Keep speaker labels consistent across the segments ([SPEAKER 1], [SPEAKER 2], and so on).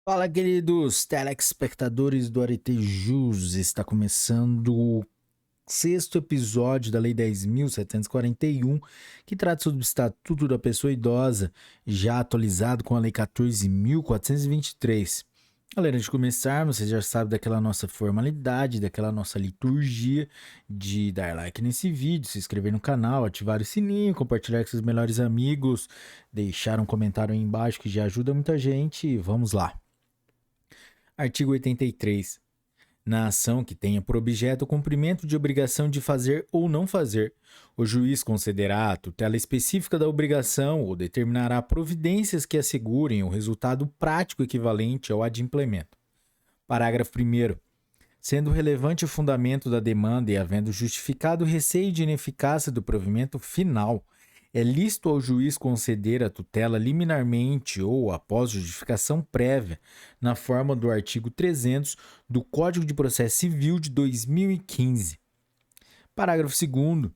[SPEAKER 1] Fala, queridos telespectadores do Arete Jus. Está começando o sexto episódio da Lei 10.741, que trata sobre o Estatuto da Pessoa Idosa, já atualizado com a Lei 14.423. Galera, antes de começarmos, vocês já sabem daquela nossa formalidade, daquela nossa liturgia de dar like nesse vídeo, se inscrever no canal, ativar o sininho, compartilhar com seus melhores amigos, deixar um comentário aí embaixo que já ajuda muita gente. Vamos lá. Artigo 83. Na ação que tenha por objeto o cumprimento de obrigação de fazer ou não fazer, o juiz concederá a tutela específica da obrigação ou determinará providências que assegurem o resultado prático equivalente ao adimplemento. Parágrafo 1º. Sendo relevante o fundamento da demanda e havendo justificado o receio de ineficácia do provimento final, é lícito ao juiz conceder a tutela liminarmente ou após justificação prévia, na forma do artigo 300 do Código de Processo Civil de 2015. Parágrafo 2º.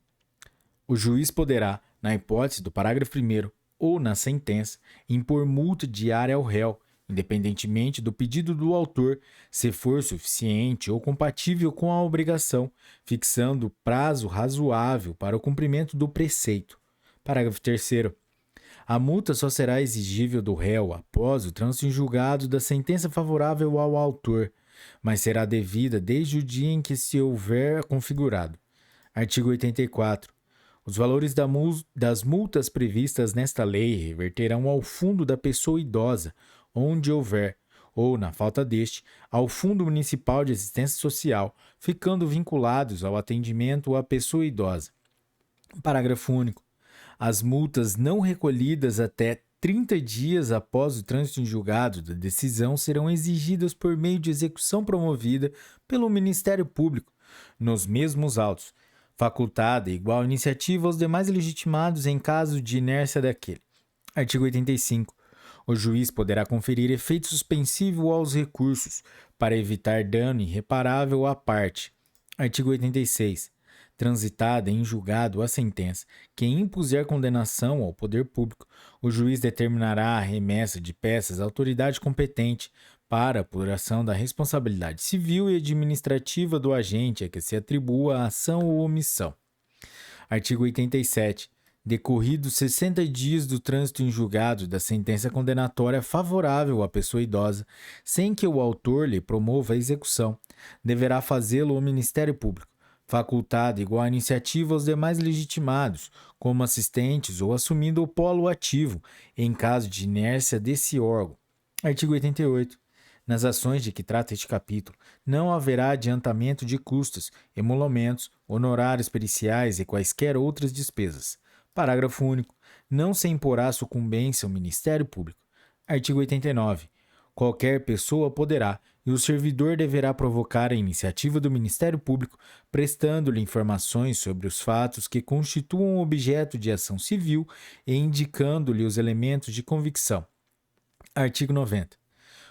[SPEAKER 1] O juiz poderá, na hipótese do parágrafo 1º ou na sentença, impor multa diária ao réu, independentemente do pedido do autor, se for suficiente ou compatível com a obrigação, fixando prazo razoável para o cumprimento do preceito. Parágrafo 3º. A multa só será exigível do réu após o trânsito em julgado da sentença favorável ao autor, mas será devida desde o dia em que se houver configurado. Artigo 84. Os valores das multas previstas nesta lei reverterão ao fundo da pessoa idosa, onde houver, ou, na falta deste, ao Fundo Municipal de Assistência Social, ficando vinculados ao atendimento à pessoa idosa. Parágrafo único. As multas não recolhidas até 30 dias após o trânsito em julgado da decisão serão exigidas por meio de execução promovida pelo Ministério Público, nos mesmos autos, facultada igual iniciativa aos demais legitimados em caso de inércia daquele. Artigo 85. O juiz poderá conferir efeito suspensivo aos recursos, para evitar dano irreparável à parte. Artigo 86. Transitada em julgado a sentença que impuser condenação ao poder público, o juiz determinará a remessa de peças à autoridade competente para apuração da responsabilidade civil e administrativa do agente a que se atribua a ação ou omissão. Artigo 87. Decorridos 60 dias do trânsito em julgado da sentença condenatória favorável à pessoa idosa, sem que o autor lhe promova a execução, deverá fazê-lo o Ministério Público, facultado igual iniciativa aos demais legitimados, como assistentes ou assumindo o polo ativo, em caso de inércia desse órgão. Artigo 88. Nas ações de que trata este capítulo, não haverá adiantamento de custos, emolumentos, honorários periciais e quaisquer outras despesas. Parágrafo único. Não se imporá sucumbência ao Ministério Público. Artigo 89. Qualquer pessoa poderá, e o servidor deverá provocar a iniciativa do Ministério Público, prestando-lhe informações sobre os fatos que constituam objeto de ação civil e indicando-lhe os elementos de convicção. Artigo 90.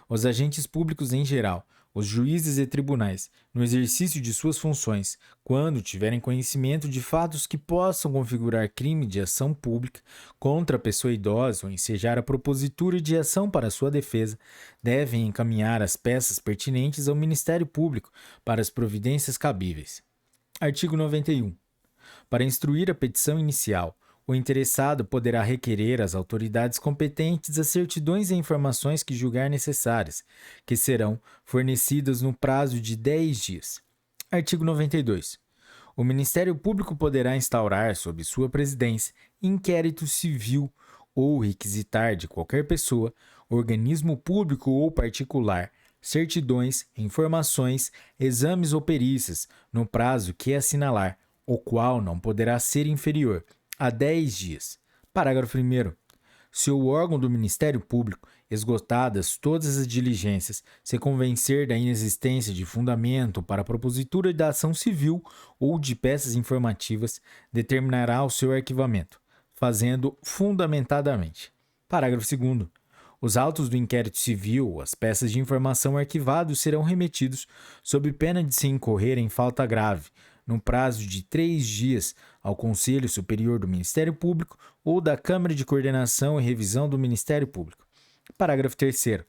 [SPEAKER 1] Os agentes públicos em geral, os juízes e tribunais, no exercício de suas funções, quando tiverem conhecimento de fatos que possam configurar crime de ação pública contra a pessoa idosa ou ensejar a propositura de ação para sua defesa, devem encaminhar as peças pertinentes ao Ministério Público para as providências cabíveis. Artigo 91. Para instruir a petição inicial, o interessado poderá requerer às autoridades competentes as certidões e informações que julgar necessárias, que serão fornecidas no prazo de 10 dias. Artigo 92. O Ministério Público poderá instaurar, sob sua presidência, inquérito civil ou requisitar de qualquer pessoa, organismo público ou particular, certidões, informações, exames ou perícias, no prazo que assinalar, o qual não poderá ser inferior a 10 dias. Parágrafo 1º. Se o órgão do Ministério Público, esgotadas todas as diligências, se convencer da inexistência de fundamento para a propositura da ação civil ou de peças informativas, determinará o seu arquivamento, fazendo fundamentadamente. Parágrafo 2º. Os autos do inquérito civil ou as peças de informação arquivados serão remetidos, sob pena de se incorrer em falta grave, no prazo de 3 dias, ao Conselho Superior do Ministério Público ou da Câmara de Coordenação e Revisão do Ministério Público. Parágrafo 3º.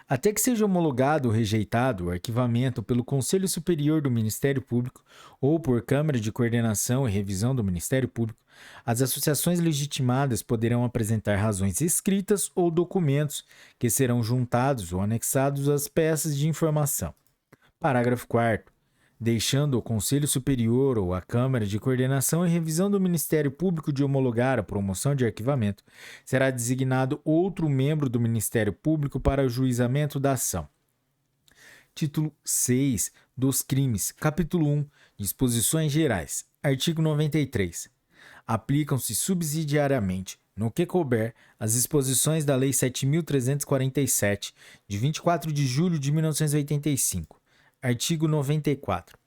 [SPEAKER 1] até que seja homologado ou rejeitado o arquivamento pelo Conselho Superior do Ministério Público ou por Câmara de Coordenação e Revisão do Ministério Público, as associações legitimadas poderão apresentar razões escritas ou documentos que serão juntados ou anexados às peças de informação. Parágrafo 4º. Deixando o Conselho Superior ou a Câmara de Coordenação e Revisão do Ministério Público de homologar a promoção de arquivamento, será designado outro membro do Ministério Público para o juizamento da ação. Título 6 dos crimes. Capítulo 1. Disposições gerais. Artigo 93. Aplicam-se subsidiariamente, no que couber, as disposições da Lei 7.347, de 24 de julho de 1985. Artigo 94.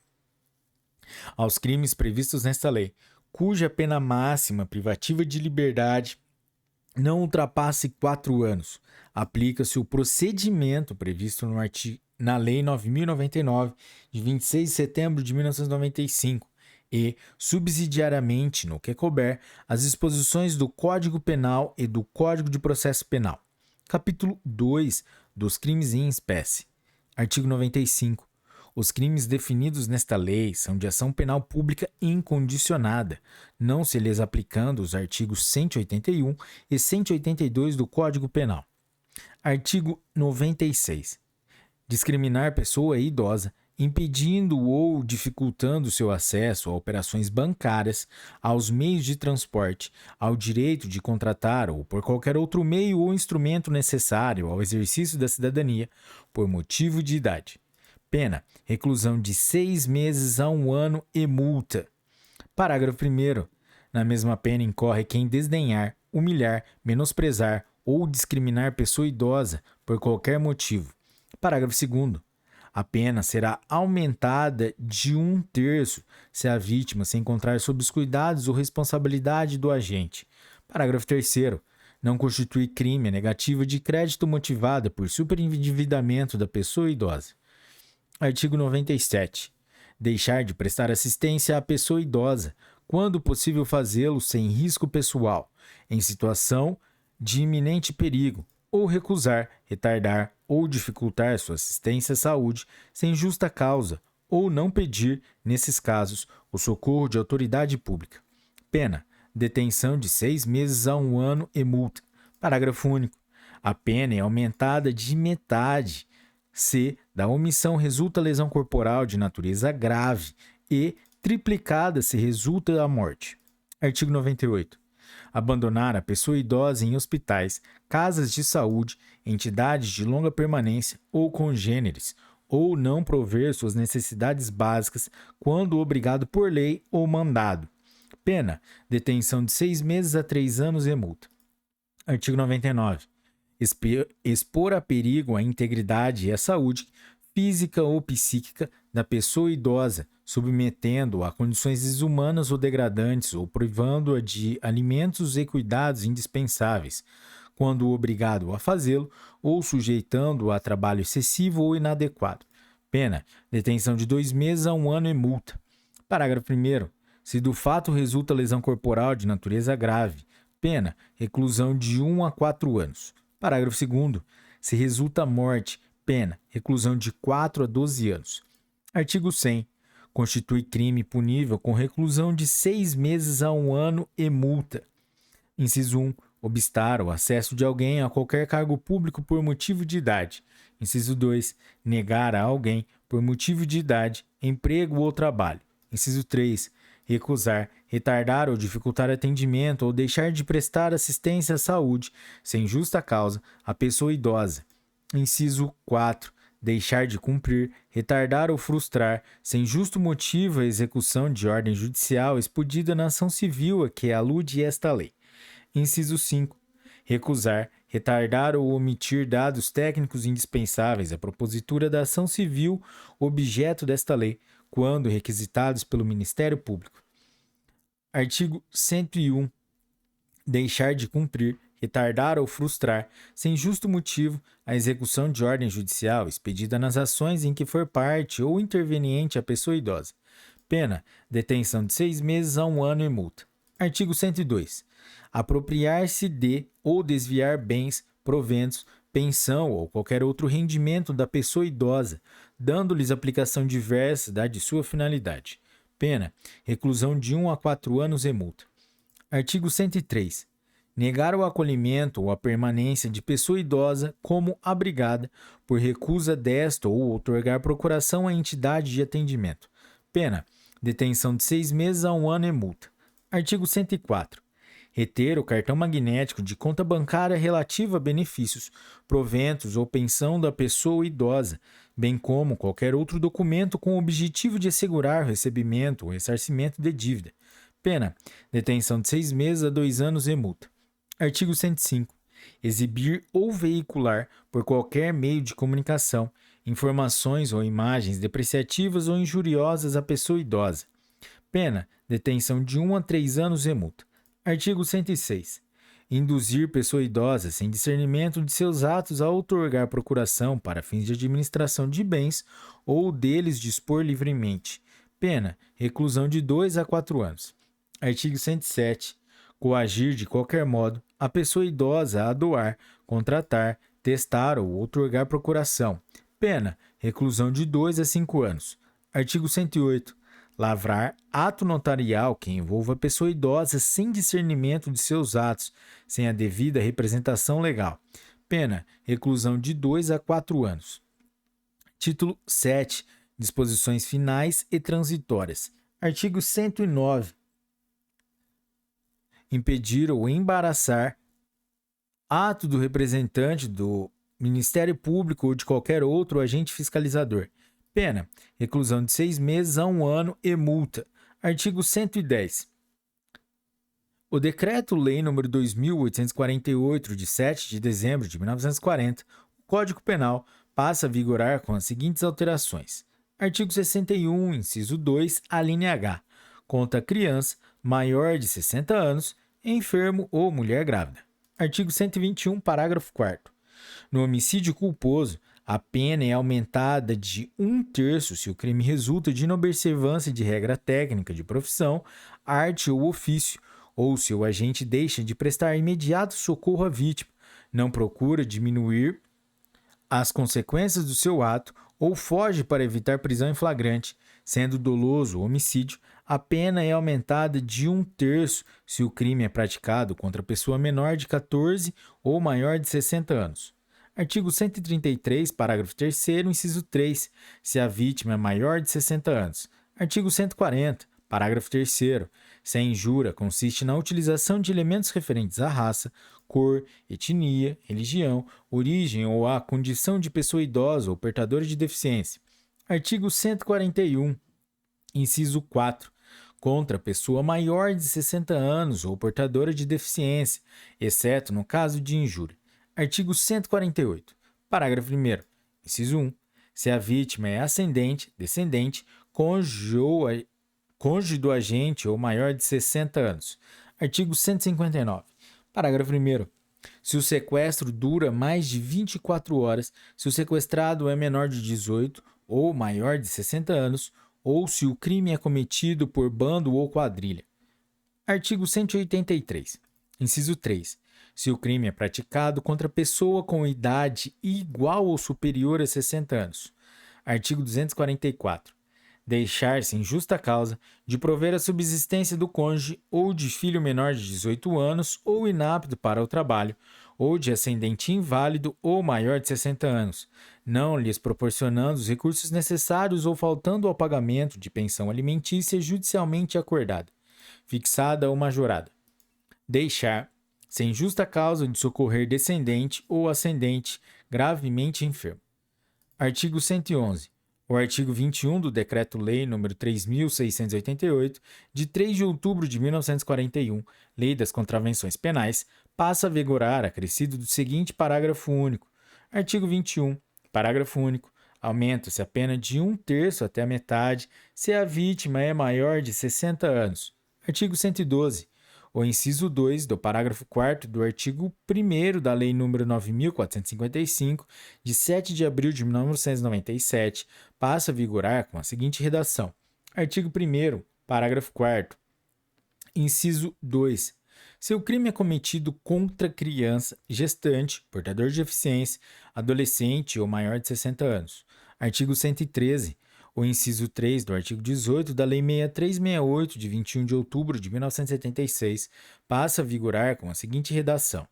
[SPEAKER 1] Aos crimes previstos nesta lei, cuja pena máxima privativa de liberdade não ultrapasse 4 anos, aplica-se o procedimento previsto na Lei 9.099, de 26 de setembro de 1995, e, subsidiariamente, no que couber, as disposições do Código Penal e do Código de Processo Penal. Capítulo 2 dos crimes em espécie. Artigo 95. Os crimes definidos nesta lei são de ação penal pública incondicionada, não se lhes aplicando os artigos 181 e 182 do Código Penal. Artigo 96. Discriminar pessoa idosa, impedindo ou dificultando seu acesso a operações bancárias, aos meios de transporte, ao direito de contratar ou por qualquer outro meio ou instrumento necessário ao exercício da cidadania, por motivo de idade. Pena: reclusão de 6 meses a 1 ano e multa. Parágrafo 1º. Na mesma pena incorre quem desdenhar, humilhar, menosprezar ou discriminar pessoa idosa por qualquer motivo. Parágrafo 2º. A pena será aumentada de 1/3 se a vítima se encontrar sob os cuidados ou responsabilidade do agente. Parágrafo 3º. Não constitui crime a negativa de crédito motivada por superendividamento da pessoa idosa. Artigo 97. Deixar de prestar assistência à pessoa idosa, quando possível fazê-lo sem risco pessoal, em situação de iminente perigo, ou recusar, retardar ou dificultar sua assistência à saúde sem justa causa, ou não pedir, nesses casos, o socorro de autoridade pública. Pena: detenção de 6 meses a 1 ano e multa. Parágrafo único. A pena é aumentada de metade se da omissão resulta lesão corporal de natureza grave e triplicada se resulta a morte. Artigo 98. Abandonar a pessoa idosa em hospitais, casas de saúde, entidades de longa permanência ou congêneres, ou não prover suas necessidades básicas quando obrigado por lei ou mandado. Pena: detenção de 6 meses a 3 anos e multa. Artigo 99. Expor a perigo a integridade e a saúde física ou psíquica da pessoa idosa, submetendo-a a condições desumanas ou degradantes ou privando-a de alimentos e cuidados indispensáveis, quando obrigado a fazê-lo, ou sujeitando-a a trabalho excessivo ou inadequado. Pena: detenção de 2 meses a 1 ano e multa. Parágrafo 1º. Se do fato resulta lesão corporal de natureza grave, pena: reclusão de 1 a 4 anos. Parágrafo 2º. Se resulta morte, pena: reclusão de 4 a 12 anos. Artigo 100. Constitui crime punível com reclusão de 6 meses a 1 ano e multa. Inciso 1. Obstar o acesso de alguém a qualquer cargo público por motivo de idade. Inciso 2. Negar a alguém, por motivo de idade, emprego ou trabalho. Inciso 3. Recusar, retardar ou dificultar atendimento ou deixar de prestar assistência à saúde, sem justa causa, à pessoa idosa. Inciso 4. Deixar de cumprir, retardar ou frustrar, sem justo motivo, a execução de ordem judicial expedida na ação civil a que alude esta lei. Inciso 5. Recusar, retardar ou omitir dados técnicos indispensáveis à propositura da ação civil objeto desta lei, quando requisitados pelo Ministério Público. Artigo 101. Deixar de cumprir, retardar ou frustrar, sem justo motivo, a execução de ordem judicial expedida nas ações em que for parte ou interveniente a pessoa idosa. Pena: detenção de 6 meses a 1 ano e multa. Artigo 102. Apropriar-se de ou desviar bens, proventos, pensão ou qualquer outro rendimento da pessoa idosa, dando-lhes aplicação diversa da de sua finalidade. Pena: reclusão de 1 a 4 anos e multa. Artigo 103. Negar o acolhimento ou a permanência de pessoa idosa como abrigada por recusa desta ou outorgar procuração à entidade de atendimento. Pena: detenção de 6 meses a 1 ano e multa. Artigo 104. Reter o cartão magnético de conta bancária relativa a benefícios, proventos ou pensão da pessoa idosa, bem como qualquer outro documento com o objetivo de assegurar o recebimento ou ressarcimento de dívida. Pena: detenção de 6 meses a 2 anos e multa. Artigo 105. Exibir ou veicular, por qualquer meio de comunicação, informações ou imagens depreciativas ou injuriosas à pessoa idosa. Pena: detenção de 1 a 3 anos e multa. Artigo 106. Induzir pessoa idosa sem discernimento de seus atos a outorgar procuração para fins de administração de bens ou deles dispor livremente. Pena: reclusão de 2 a 4 anos. Artigo 107. Coagir de qualquer modo a pessoa idosa a doar, contratar, testar ou outorgar procuração. Pena: reclusão de 2 a 5 anos. Artigo 108. Lavrar ato notarial que envolva a pessoa idosa sem discernimento de seus atos, sem a devida representação legal. Pena: reclusão de 2 a 4 anos. Título 7. Disposições finais e transitórias. Artigo 109. Impedir ou embaraçar ato do representante do Ministério Público ou de qualquer outro agente fiscalizador. Pena: reclusão de 6 meses a 1 ano e multa. Artigo 110. O Decreto-Lei nº 2.848, de 7 de dezembro de 1940, o Código Penal, passa a vigorar com as seguintes alterações. Artigo 61, inciso 2, alínea H. Contra criança maior de 60 anos, enfermo ou mulher grávida. Artigo 121, parágrafo 4º. No homicídio culposo, a pena é aumentada de 1/3 se o crime resulta de inobservância de regra técnica de profissão, arte ou ofício, ou se o agente deixa de prestar imediato socorro à vítima, não procura diminuir as consequências do seu ato ou foge para evitar prisão em flagrante. Sendo doloso o homicídio, a pena é aumentada de 1/3 se o crime é praticado contra pessoa menor de 14 ou maior de 60 anos. Artigo 133, parágrafo 3º, inciso 3, se a vítima é maior de 60 anos. Artigo 140, parágrafo 3º, se a injúria consiste na utilização de elementos referentes à raça, cor, etnia, religião, origem ou à condição de pessoa idosa ou portadora de deficiência. Artigo 141, inciso 4, contra pessoa maior de 60 anos ou portadora de deficiência, exceto no caso de injúria. Artigo 148, parágrafo 1º, inciso 1, se a vítima é ascendente, descendente, cônjuge do agente ou maior de 60 anos. Artigo 159, parágrafo 1º, se o sequestro dura mais de 24 horas, se o sequestrado é menor de 18 ou maior de 60 anos, ou se o crime é cometido por bando ou quadrilha. Artigo 183, inciso 3. Se o crime é praticado contra pessoa com idade igual ou superior a 60 anos. Artigo 244. Deixar sem justa causa de prover a subsistência do cônjuge ou de filho menor de 18 anos ou inapto para o trabalho, ou de ascendente inválido ou maior de 60 anos, não lhes proporcionando os recursos necessários ou faltando ao pagamento de pensão alimentícia judicialmente acordada, fixada ou majorada. Deixar, sem justa causa de socorrer descendente ou ascendente gravemente enfermo. Artigo 111. O artigo 21 do Decreto-Lei nº 3.688, de 3 de outubro de 1941, Lei das Contravenções Penais, passa a vigorar acrescido do seguinte parágrafo único. Artigo 21. Parágrafo único. Aumenta-se a pena de 1/3 até a metade se a vítima é maior de 60 anos. Artigo 112. O inciso 2 do parágrafo 4º do artigo 1º da Lei nº 9.455, de 7 de abril de 1997, passa a vigorar com a seguinte redação. Artigo 1º, parágrafo 4º, inciso 2. Se o crime é cometido contra criança, gestante, portador de deficiência, adolescente ou maior de 60 anos. Artigo 113. O inciso 3 do artigo 18 da Lei 6368, de 21 de outubro de 1976, passa a vigorar com a seguinte redação.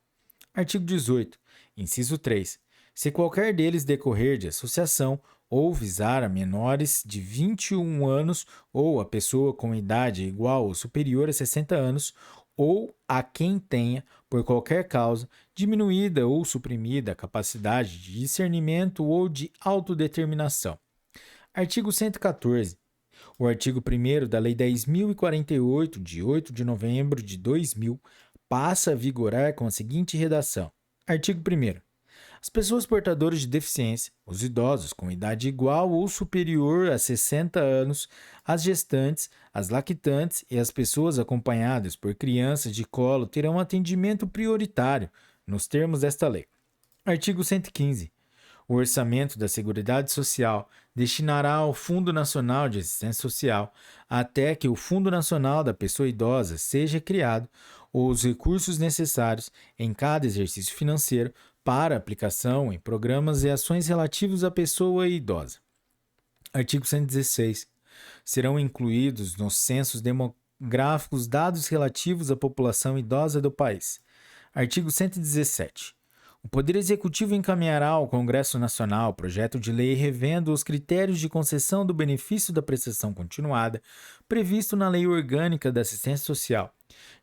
[SPEAKER 1] Artigo 18. Inciso 3. Se qualquer deles decorrer de associação ou visar a menores de 21 anos ou a pessoa com idade igual ou superior a 60 anos, ou a quem tenha, por qualquer causa, diminuída ou suprimida a capacidade de discernimento ou de autodeterminação. Artigo 114. O artigo 1º da Lei 10.048, de 8 de novembro de 2000, passa a vigorar com a seguinte redação. Artigo 1º. As pessoas portadoras de deficiência, os idosos com idade igual ou superior a 60 anos, as gestantes, as lactantes e as pessoas acompanhadas por crianças de colo terão atendimento prioritário, nos termos desta lei. Artigo 115. O orçamento da Seguridade Social destinará ao Fundo Nacional de Assistência Social, até que o Fundo Nacional da Pessoa Idosa seja criado, os recursos necessários em cada exercício financeiro para aplicação em programas e ações relativos à pessoa idosa. Artigo 116. Serão incluídos nos censos demográficos dados relativos à população idosa do país. Artigo 117. O Poder Executivo encaminhará ao Congresso Nacional projeto de lei revendo os critérios de concessão do benefício da prestação continuada previsto na Lei Orgânica da Assistência Social,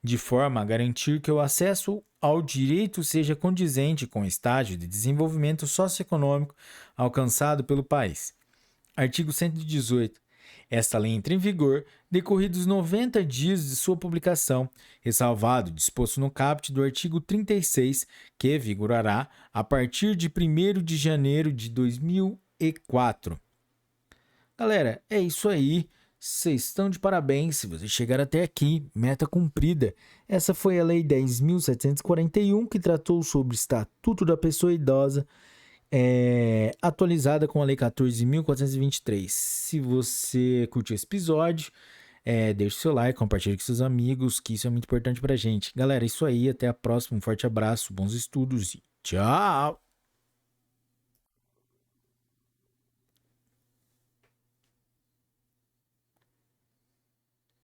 [SPEAKER 1] de forma a garantir que o acesso ao direito seja condizente com o estágio de desenvolvimento socioeconômico alcançado pelo país. Artigo 118. Esta lei entra em vigor decorridos 90 dias de sua publicação, ressalvado o disposto no caput do artigo 36, que vigorará a partir de 1º de janeiro de 2004. Galera, é isso aí. Vocês estão de parabéns se vocês chegaram até aqui. Meta cumprida. Essa foi a Lei 10.741, que tratou sobre o Estatuto da Pessoa Idosa, atualizada com a Lei 14.423. Se você curtiu esse episódio, deixe seu like, compartilhe com seus amigos, que isso é muito importante pra gente. Galera, é isso aí. Até a próxima. Um forte abraço, bons estudos e tchau!